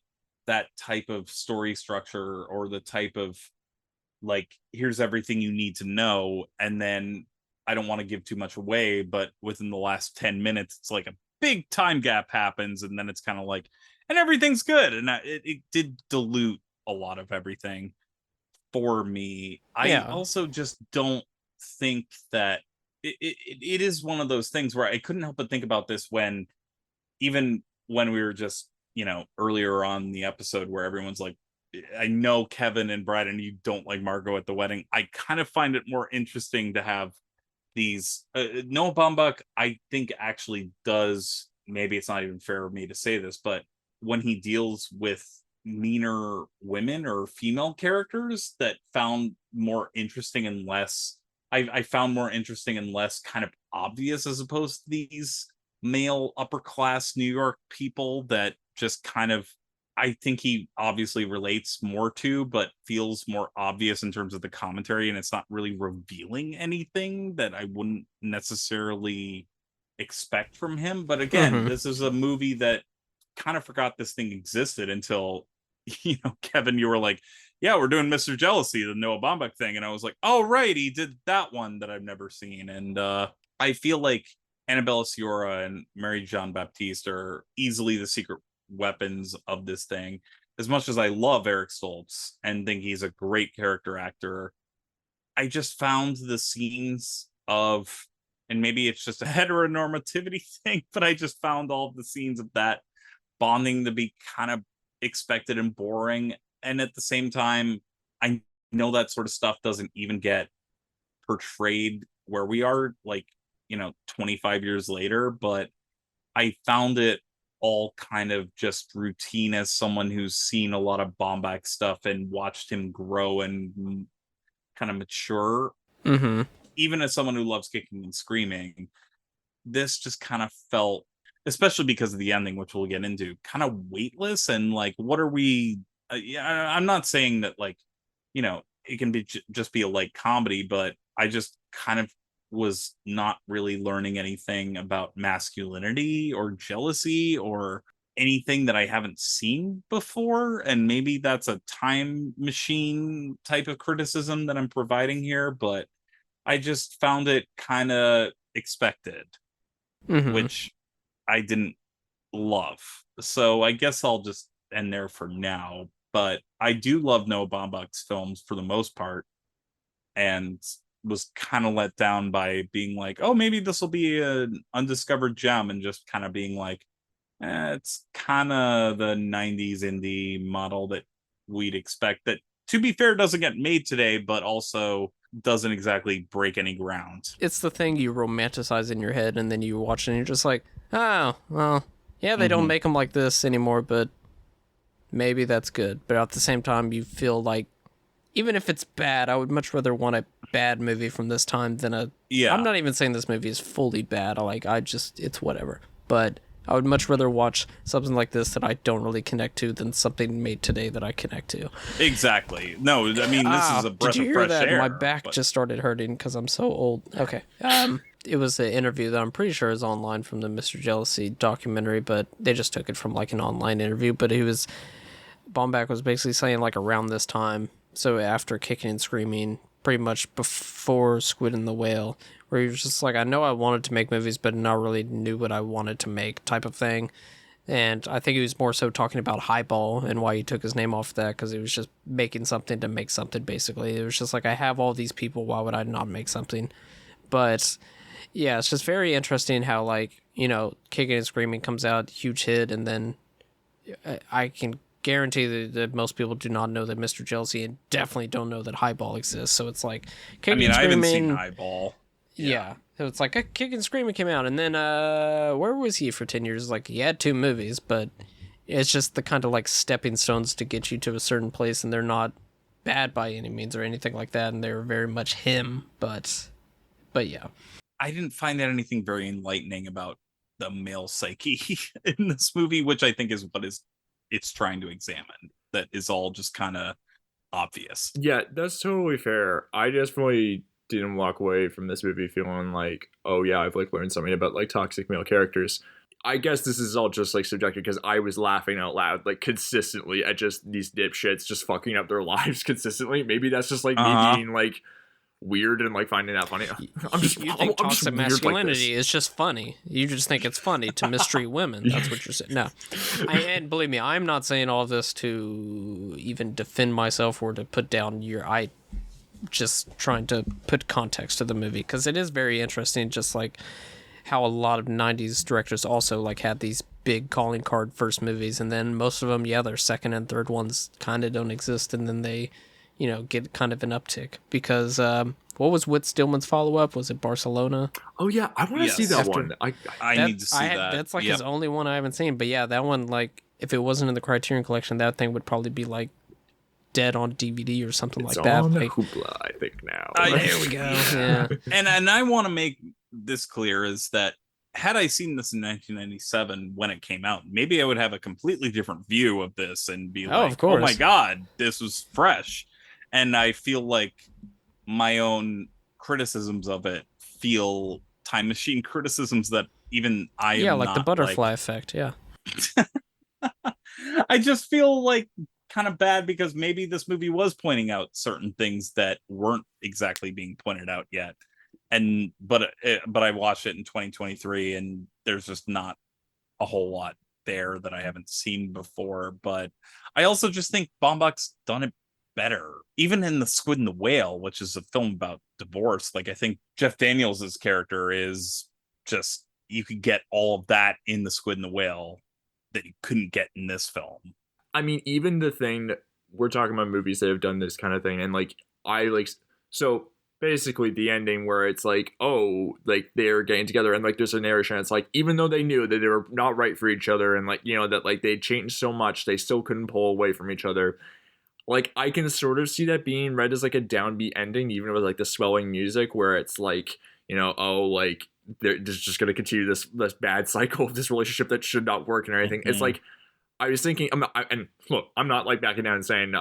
that type of story structure, or the type of, like, here's everything you need to know, and then I don't want to give too much away, but within the last 10 minutes it's like a big time gap happens, and then it's kind of like, and everything's good. And it did dilute a lot of everything for me. I also just don't think that it is one of those things where I couldn't help but think about this even when we were just, earlier on the episode, where everyone's like, I know Kevin and Brad and you don't like Margot at the Wedding. I kind of find it more interesting to have these Noah Baumbach, I think, actually does, maybe it's not even fair of me to say this, but when he deals with meaner women or female characters that found more interesting and less, I found more interesting and less kind of obvious, as opposed to these male upper class New York people that just kind of, I think he obviously relates more to, but feels more obvious in terms of the commentary, and it's not really revealing anything that I wouldn't necessarily expect from him. But again, this is a movie that kind of forgot this thing existed until, Kevin, you were like, yeah, we're doing Mr. Jealousy, the Noah Baumbach thing. And I was like, oh, right, he did that one that I've never seen. And I feel like Annabella Sciorra and Mary Jean-Baptiste are easily the secret weapons of this thing. As much as I love Eric Stoltz and think he's a great character actor, I just found the scenes of, and maybe it's just a heteronormativity thing, but I just found all of the scenes of that bonding to be kind of expected and boring. And at the same time, I know that sort of stuff doesn't even get portrayed where we are, like, 25 years later, but I found it all kind of just routine as someone who's seen a lot of Baumbach stuff and watched him grow and kind of mature. Mm-hmm. Even as someone who loves kicking and screaming, this just kind of felt, especially because of the ending, which we'll get into, kind of weightless. And like, what are we? Yeah, I'm not saying that, like, it can be just be a light comedy, but I just kind of was not really learning anything about masculinity or jealousy or anything that I haven't seen before. And maybe that's a time machine type of criticism that I'm providing here, but I just found it kind of expected, which I didn't love. So I guess I'll just end there for now. But I do love Noah Baumbach's films for the most part, and was kind of let down by being like, oh, maybe this will be an undiscovered gem, and just kind of being like, it's kind of the 90s indie model that we'd expect, that, to be fair, doesn't get made today, but also doesn't exactly break any ground. It's the thing you romanticize in your head, and then you watch it and you're just like, oh, well, yeah, they don't make them like this anymore, but maybe that's good. But at the same time, you feel like, even if it's bad, I would much rather want a bad movie from this time than a... Yeah. I'm not even saying this movie is fully bad. It's whatever. But I would much rather watch something like this that I don't really connect to than something made today that I connect to. Exactly. No, I mean, this is a breath did you of hear fresh that? air. My back just started hurting because I'm so old. Okay. It was an interview that I'm pretty sure is online from the Mr. Jealousy documentary, but they just took it from like an online interview. But Baumbach was basically saying, like, around this time, so after Kicking and Screaming, pretty much before Squid and the Whale, where he was just like, I know I wanted to make movies, but not really knew what I wanted to make, type of thing. And I think he was more so talking about Highball and why he took his name off that, because he was just making something to make something, basically. It was just like, I have all these people, why would I not make something? But yeah, it's just very interesting how, like, Kicking and Screaming comes out, huge hit, and then I can guarantee that most people do not know that Mr. Jealousy, and definitely don't know that Highball exists. So it's like, I haven't seen Highball. Yeah. So it's like, Kick and Screaming came out, and then where was he for 10 years? Like, he had 2 movies, but it's just the kind of like stepping stones to get you to a certain place, and they're not bad by any means or anything like that, and they're very much him, but yeah. I didn't find that anything very enlightening about the male psyche in this movie, which I think is what it's trying to examine. That is all just kind of obvious. Yeah, that's totally fair. I definitely didn't walk away from this movie feeling like, oh yeah, I've like learned something about like toxic male characters. I guess this is all just like subjective, because I was laughing out loud like consistently at just these dipshits just fucking up their lives consistently. Maybe that's just like me being like weird and like finding that funny. You think toxic masculinity is just funny. You just think it's funny to mistreat women. That's what you're saying. No. And believe me, I'm not saying all this to even defend myself or to put down I just trying to put context to the movie, because it is very interesting, just like how a lot of 90s directors also like had these big calling card first movies, and then most of them, their second and third ones kind of don't exist, and then they get kind of an uptick, because what was Whit Stillman's follow-up? Was it Barcelona? Oh yeah, I want to see that one. I need to see that. That's like his only one I haven't seen, but yeah, that one, like, if it wasn't in the Criterion Collection, that thing would probably be like dead on DVD or something like that. On like, Hoopla, I think now. There we go. Yeah. And I want to make this clear, is that had I seen this in 1997 when it came out, maybe I would have a completely different view of this and be like, of course. Oh my God, this was fresh. And I feel like my own criticisms of it feel time machine criticisms that even I am like not, the butterfly effect. Yeah. I just feel like kind of bad, because maybe this movie was pointing out certain things that weren't exactly being pointed out yet. But I watched it in 2023, and there's just not a whole lot there that I haven't seen before. But I also just think Baumbach's done it better, even in the Squid and the Whale, which is a film about divorce. Like, I think Jeff Daniels' character is just, you could get all of that in the Squid and the Whale that you couldn't get in this film. I mean, even the thing that we're talking about movies that have done this kind of thing, and like I like so basically the ending where it's like, oh, like they're getting together and like there's a narration. It's like even though they knew that they were not right for each other and like that like they changed so much, they still couldn't pull away from each other. Like I can sort of see that being read as like a downbeat ending, even with like the swelling music, where it's like oh like they're just gonna continue this bad cycle of this relationship that should not work and everything. It's like I was thinking, and look, I'm not like backing down and saying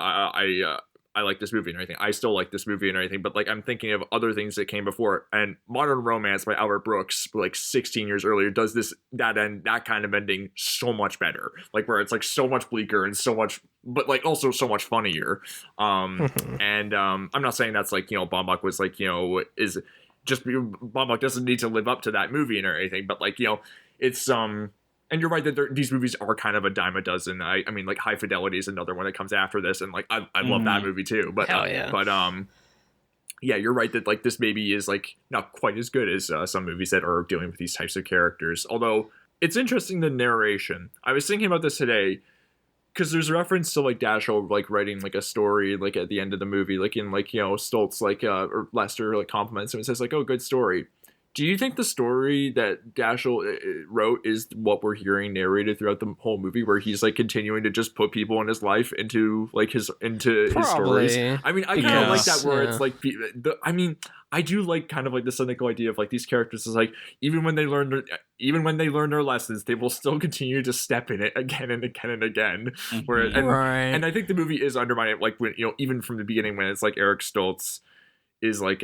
I like this movie and everything. I still like this movie and everything, but like I'm thinking of other things that came before. And Modern Romance by Albert Brooks, like 16 years earlier, does that kind of ending so much better. Like where it's like so much bleaker and so much, but like also so much funnier. And I'm not saying that's like Baumbach was like is just Baumbach doesn't need to live up to that movie and everything, but like it's and you're right that these movies are kind of a dime a dozen. I mean, like High Fidelity is another one that comes after this, and like I love that movie too. But yeah, you're right that like this maybe is like not quite as good as some movies that are dealing with these types of characters. Although it's interesting the narration. I was thinking about this today because there's reference to like Dashiell like writing like a story like at the end of the movie, like in like Stoltz like or Lester like compliments him and says like, oh, good story. Do you think the story that Dashiell wrote is what we're hearing narrated throughout the whole movie, where he's like continuing to just put people in his life into his stories? I mean, I kind of like that where it's like, I mean, I do like kind of like the cynical idea of like these characters is like even when they learn their lessons, they will still continue to step in it again and again and again. And I think the movie is undermining like when even from the beginning when it's like Eric Stoltz is like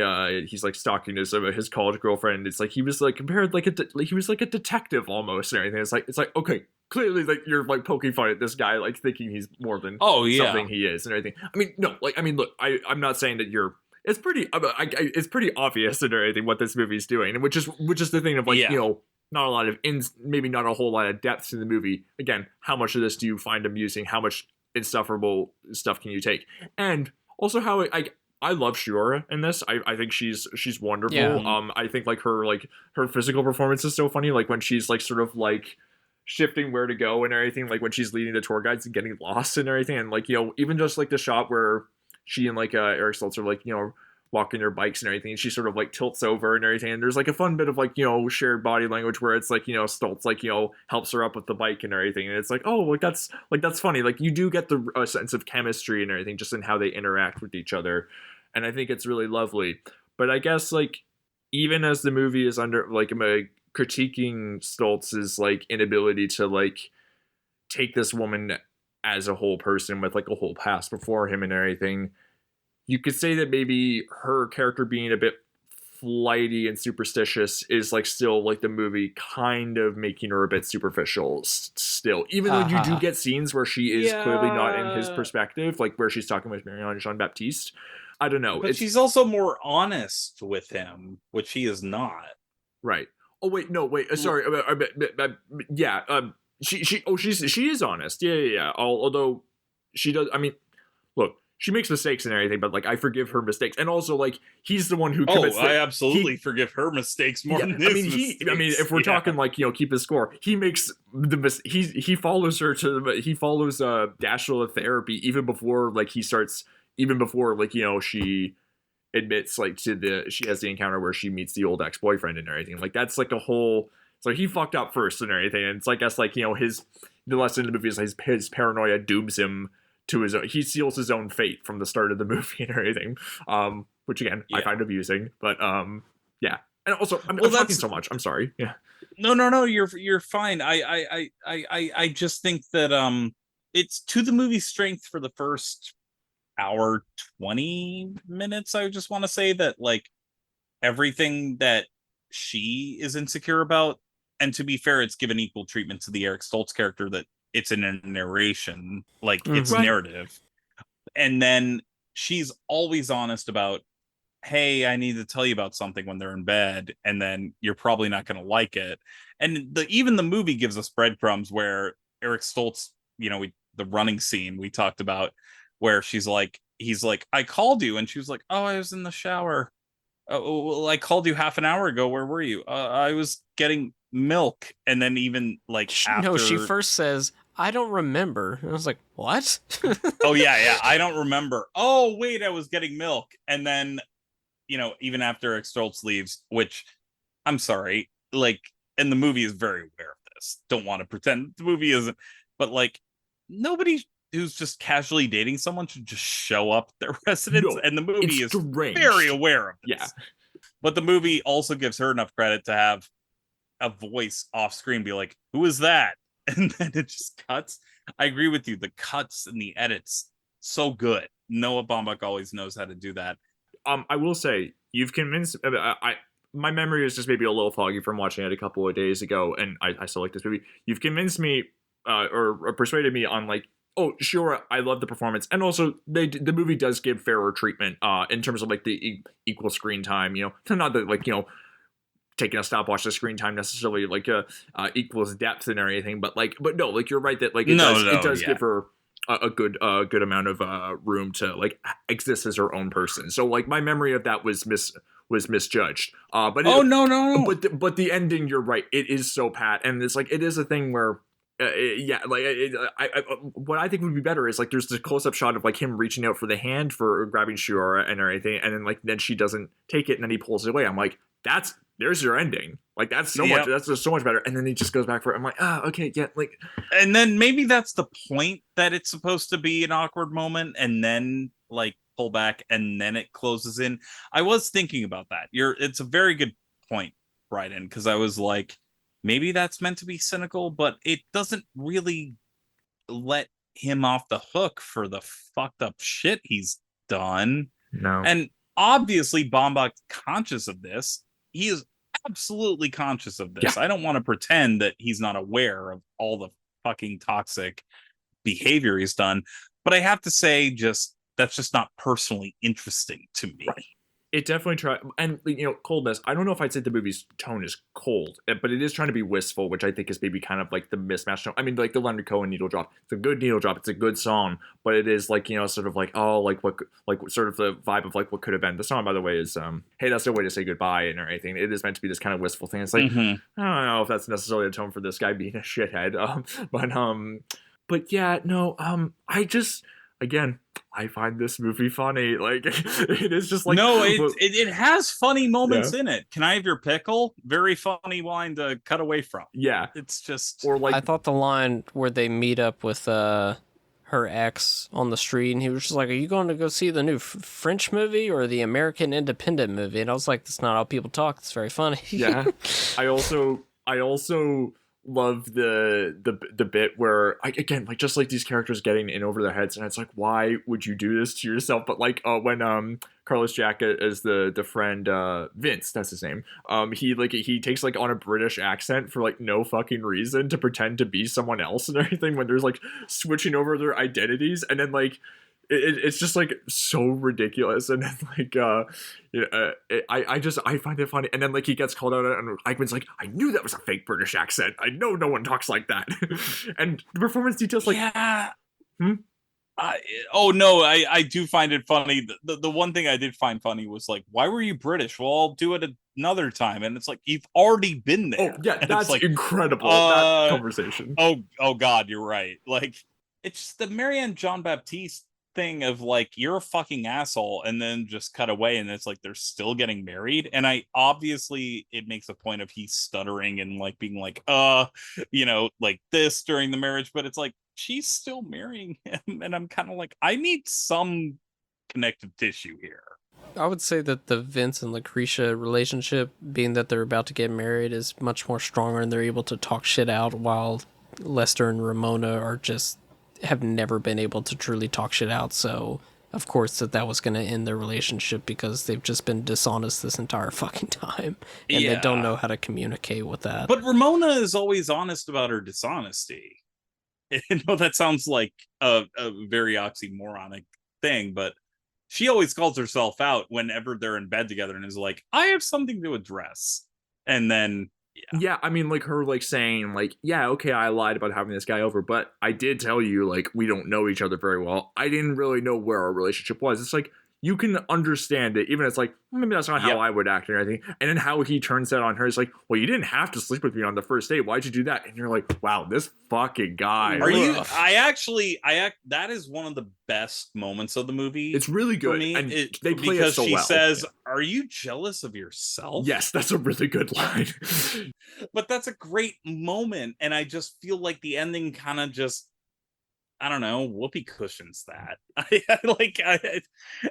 he's like stalking his college girlfriend. It's like he was like compared like he was like a detective almost and everything. It's like okay, clearly like you're like poking fun at this guy like thinking he's more than something he is and everything. I mean no, like I mean look, I'm not saying that you're. It's pretty it's pretty obvious and everything what this movie's doing, which is the thing of like not a lot of maybe not a whole lot of depth in the movie. Again, how much of this do you find amusing? How much insufferable stuff can you take? And also how I love Shiora in this. I think she's wonderful. Yeah. I think like her physical performance is so funny. Like when she's like sort of like shifting where to go and everything. Like when she's leading the tour guides and getting lost and everything. And like even just like the shot where she and like Eric Stoltz are like walking their bikes and everything. And she sort of like tilts over and everything. And there's like a fun bit of like shared body language where it's like Stoltz like helps her up with the bike and everything. And it's like that's funny. Like you do get the sense of chemistry and everything just in how they interact with each other. And I think it's really lovely. But I guess, like, even as the movie is under, like, critiquing Stoltz's, like, inability to, like, take this woman as a whole person with, like, a whole past before him and everything, you could say that maybe her character being a bit flighty and superstitious is, like, still, like, the movie kind of making her a bit superficial still. Even though you do get scenes where she is clearly not in his perspective, like, where she's talking with Marianne Jean-Baptiste. I don't know. But she's also more honest with him, which he is not. Right. Oh wait, no, wait. Sorry. Yeah. She is honest. Yeah. Although she does. I mean, look, she makes mistakes and everything, but like I forgive her mistakes, and also like he's the one who commits. I absolutely forgive her mistakes more than his mistakes. I mean, if we're talking like keep his score, he makes he follows her he follows Dashiell to therapy even before like he starts. Even before, like, she admits, like, she has the encounter where she meets the old ex-boyfriend and everything. Like, that's, like, a whole... So he fucked up first and everything. And it's, I guess, like, the lesson in the movie is his paranoia dooms him to his own... He seals his own fate from the start of the movie and everything. Which, again, I find amusing. But, yeah. And also, I'm talking so much. I'm sorry. Yeah. No, you're fine. I just think that, it's to the movie's strength for the first... hour 20 minutes. I just want to say that like everything that she is insecure about, and to be fair, it's given equal treatment to the Eric Stoltz character, that it's in a narration, like it's narrative, and then she's always honest about, hey, I need to tell you about something when they're in bed, and then you're probably not going to like it. And even the movie gives us breadcrumbs where Eric Stoltz, the running scene we talked about, where he's like, I called you. And she was like, oh, I was in the shower. Oh, well, I called you half an hour ago. Where were you? I was getting milk. And then even like after... No, she first says, I don't remember. And I was like, what? Oh, yeah. I don't remember. Oh, wait, I was getting milk. And then, even after Eric Stoltz leaves, which, I'm sorry, like, and the movie is very aware of this. Don't want to pretend the movie isn't. But, like, nobody who's just casually dating someone should just show up at their residence. No, and the movie is deranged. very aware of this. Yeah. But the movie also gives her enough credit to have a voice off screen be like, who is that? And then it just cuts. I agree with you. The cuts and the edits, so good. Noah Baumbach always knows how to do that. I will say, you've convinced... my memory is just maybe a little foggy from watching it a couple of days ago, and I still like this movie. You've convinced me, or persuaded me on, like, oh, sure, I love the performance. And also, the movie does give fairer treatment in terms of, like, the equal screen time, Not that, like, taking a stopwatch to screen time necessarily, like, equals depth and everything. But no, like, you're right that, like, it does give her a good amount of room to, like, exist as her own person. So, like, my memory of that was misjudged. But no. But the ending, you're right. It is so pat. And it's, like, it is a thing where... what I think would be better is, like, there's the close-up shot of, like, him reaching out for the hand for grabbing Shiora and everything, and then she doesn't take it, and then he pulls it away. I'm like, there's your ending. Like, that's just so much better. And then he just goes back for it. I'm like, okay, yeah, like. And then maybe that's the point, that it's supposed to be an awkward moment, and then, like, pull back, and then it closes in. I was thinking about that. It's a very good point, Bryden, because I was like, maybe that's meant to be cynical, but it doesn't really let him off the hook for the fucked up shit he's done. No. And obviously Baumbach's conscious of this. He is absolutely conscious of this. Yeah. I don't want to pretend that he's not aware of all the fucking toxic behavior he's done, but I have to say, that's just not personally interesting to me. Right. It definitely and coldness. I don't know if I'd say the movie's tone is cold, but it is trying to be wistful, which I think is maybe kind of like the mismatched tone. I mean, like the Leonard Cohen needle drop. It's a good needle drop. It's a good song, but it is like, sort of like, oh, like what, like sort of the vibe of like what could have been. The song, by the way, is hey, that's no way to say goodbye and everything. It is meant to be this kind of wistful thing. It's like, I don't know if that's necessarily a tone for this guy being a shithead. But yeah, no, again, I find this movie funny. Like, it is just like... No, it has funny moments in it. Can I have your pickle? Very funny line to cut away from. Yeah. It's just... Or like, I thought the line where they meet up with her ex on the street, and he was just like, are you going to go see the new French movie or the American independent movie? And I was like, that's not how people talk. It's very funny. Yeah. I also love the bit where again, like, just like these characters getting in over their heads, and it's like, why would you do this to yourself? But like when Carlos Jack as the friend Vince, that's his name, he takes like on a British accent for like no fucking reason to pretend to be someone else and everything, when there's like switching over their identities, and then like it's just like so ridiculous. And then like I find it funny. And then like he gets called out, and Eichmann's like, I knew that was a fake British accent. I know no one talks like that. And the performance details, like, I do find it funny. The one thing I did find funny was like, why were you British? Well, I'll do it another time. And it's like, you've already been there. Oh yeah, and that's like, incredible. That conversation. Oh God, you're right. Like, it's just the Marianne Jean Baptiste thing of like, you're a fucking asshole, and then just cut away, and it's like they're still getting married. And I obviously, it makes a point of he's stuttering and like being like like this during the marriage, but it's like she's still marrying him, and I'm kind of like, I need some connective tissue here. I would say that the Vince and Lucretia relationship, being that they're about to get married, is much more stronger, and they're able to talk shit out, while Lester and Ramona have never been able to truly talk shit out. So of course that was going to end their relationship, because they've just been dishonest this entire fucking time, and they don't know how to communicate with that. But Ramona is always honest about her dishonesty. I know that sounds like a very oxymoronic thing, but she always calls herself out whenever they're in bed together, and is like, I have something to address. And then yeah, I mean, like, her, like, saying, like, yeah, okay, I lied about having this guy over, but I did tell you, like, we don't know each other very well. I didn't really know where our relationship was. It's like, you can understand it, even if it's like, maybe that's not how I would act or anything. And then how he turns that on her is like, well, you didn't have to sleep with me on the first date. Why'd you do that? And you're like, wow, this fucking guy. That is one of the best moments of the movie. It's really good. For me, and they play it so well. Because she says, are you jealous of yourself? Yes, that's a really good line. But that's a great moment. And I just feel like the ending kind of just, I don't know, whoopee cushions that.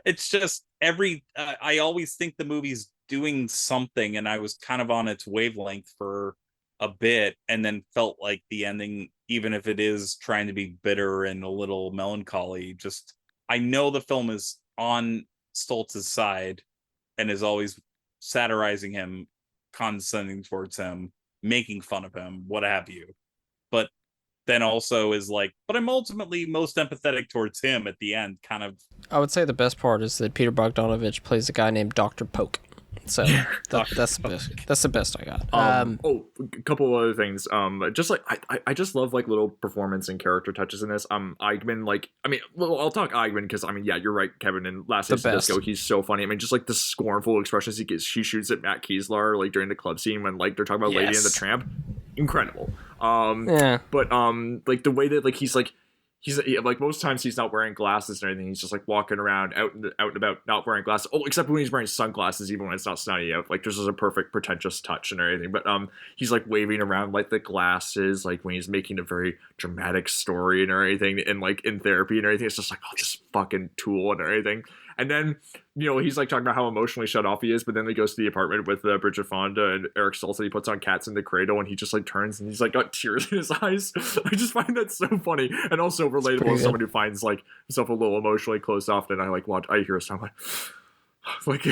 It's just I always think the movie's doing something, and I was kind of on its wavelength for a bit, and then felt like the ending, even if it is trying to be bitter and a little melancholy, just, I know the film is on Stoltz's side and is always satirizing him, condescending towards him, making fun of him, what have you. But then also is like, but I'm ultimately most empathetic towards him at the end, kind of. I would say the best part is that Peter Bogdanovich plays a guy named Dr. Poke. So that's the best I got. A couple of other things. Just like I just love like little performance and character touches in this. Eigman, like, I mean, I'll talk Eigman because I mean, yeah, you're right, Kevin. And Last Days of Disco, he's so funny. I mean, just like the scornful expressions he shoots at Matt Kieslar like during the club scene when like they're talking about Lady and the Tramp, incredible. But like the way that like he's like most times he's not wearing glasses or anything. He's just like walking around out and about, not wearing glasses. Oh, except when he's wearing sunglasses, even when it's not sunny out. Like, there's just a perfect pretentious touch and everything. But he's like waving around like the glasses, like when he's making a very dramatic story and everything, and like in therapy and everything. It's just like, oh, this fucking tool and everything. And then, you know, he's like talking about how emotionally shut off he is, but then he goes to the apartment with Bridget Fonda and Eric Stoltz, and he puts on Cats in the Cradle, and he just like turns and he's like got tears in his eyes. I just find that so funny and also relatable as someone who finds like himself a little emotionally closed off. And I hear a song like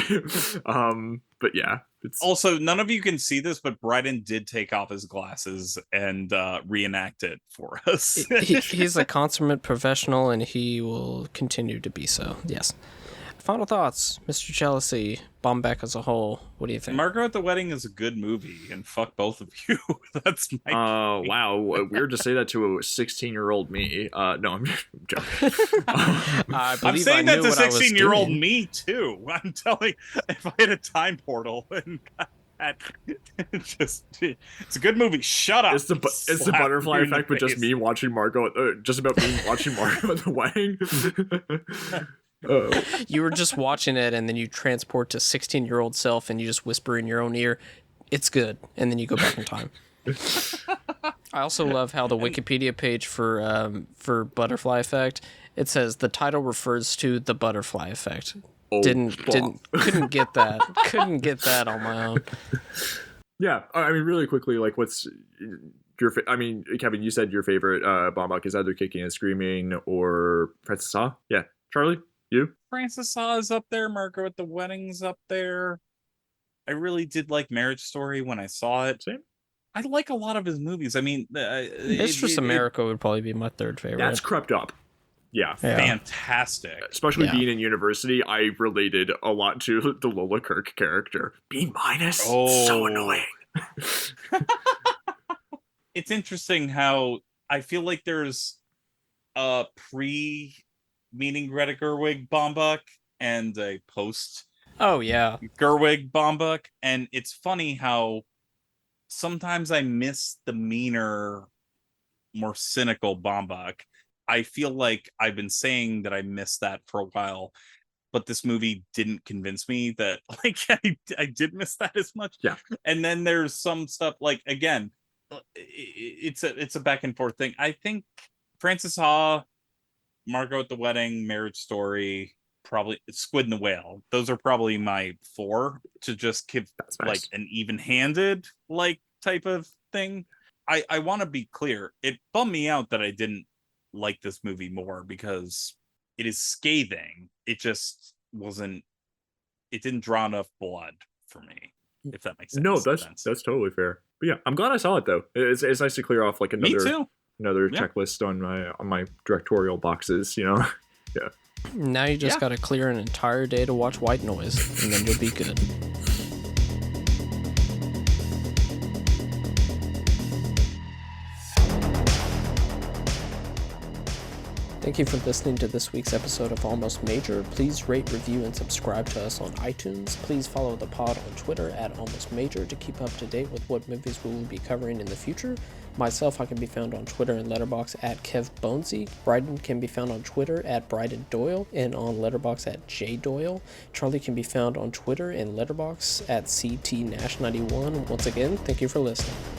but yeah. It's also, none of you can see this, but Bryden did take off his glasses and reenact it for us. He's a consummate professional, and he will continue to be so. Yes. Final thoughts, Mr. Jealousy, Baumbach as a whole. What do you think? Margot at the Wedding is a good movie, and fuck both of you. That's my wow, weird to say that to a 16-year-old me. No, I'm joking. I'm saying that to 16-year-old me too. I'm telling, if I had a time portal and it's a good movie. Shut up. It's the butterfly effect, but just me watching Margot. Just about me watching Margot at the wedding. You were just watching it, and then you transport to 16-year-old self, and you just whisper in your own ear, "It's good," and then you go back in time. I also love how the Wikipedia page for Butterfly Effect, it says the title refers to the butterfly effect. Couldn't get that on my own. Yeah, I mean, really quickly, like, what's your? I mean, Kevin, you said your favorite Baumbach is either Kicking and Screaming or Frances Ha. Yeah, Charlie. You? Frances Ha is up there. Margot at the Wedding's up there. I really did like Marriage Story when I saw it. Same. I like a lot of his movies. I mean, Mistress America would probably be my third favorite. That's crept up. Yeah. Fantastic. Especially being in university, I related a lot to the Lola Kirk character. B-, so annoying. It's interesting how I feel like there's a meeting Greta Gerwig Baumbach and a post Gerwig Baumbach, and it's funny how sometimes I miss the meaner, more cynical Baumbach. I feel like I've been saying that I miss that for a while, but this movie didn't convince me that like I did miss that as much. Yeah. And then there's some stuff like, again, it's a back and forth thing. I think Frances Ha, Margot at the Wedding, Marriage Story, probably Squid and the Whale. Those are probably my 4 to just give like an even-handed like type of thing. I want to be clear. It bummed me out that I didn't like this movie more because it is scathing. It just wasn't. It didn't draw enough blood for me. If that makes sense. No, that's totally fair. But yeah, I'm glad I saw it though. It's nice to clear off like another checklist on my directorial boxes, you know. Yeah. Now you just got to clear an entire day to watch White Noise, and then you'll be good. Thank you for listening to this week's episode of Almost Major. Please rate, review, and subscribe to us on iTunes. Please follow the pod on Twitter at Almost Major to keep up to date with what movies we will be covering in the future. Myself, I can be found on Twitter and Letterboxd at Kev Bonesy. Bryden can be found on Twitter at Bryden Doyle and on Letterboxd at J Doyle. Charlie can be found on Twitter and Letterboxd at CT Nash91. Once again, thank you for listening.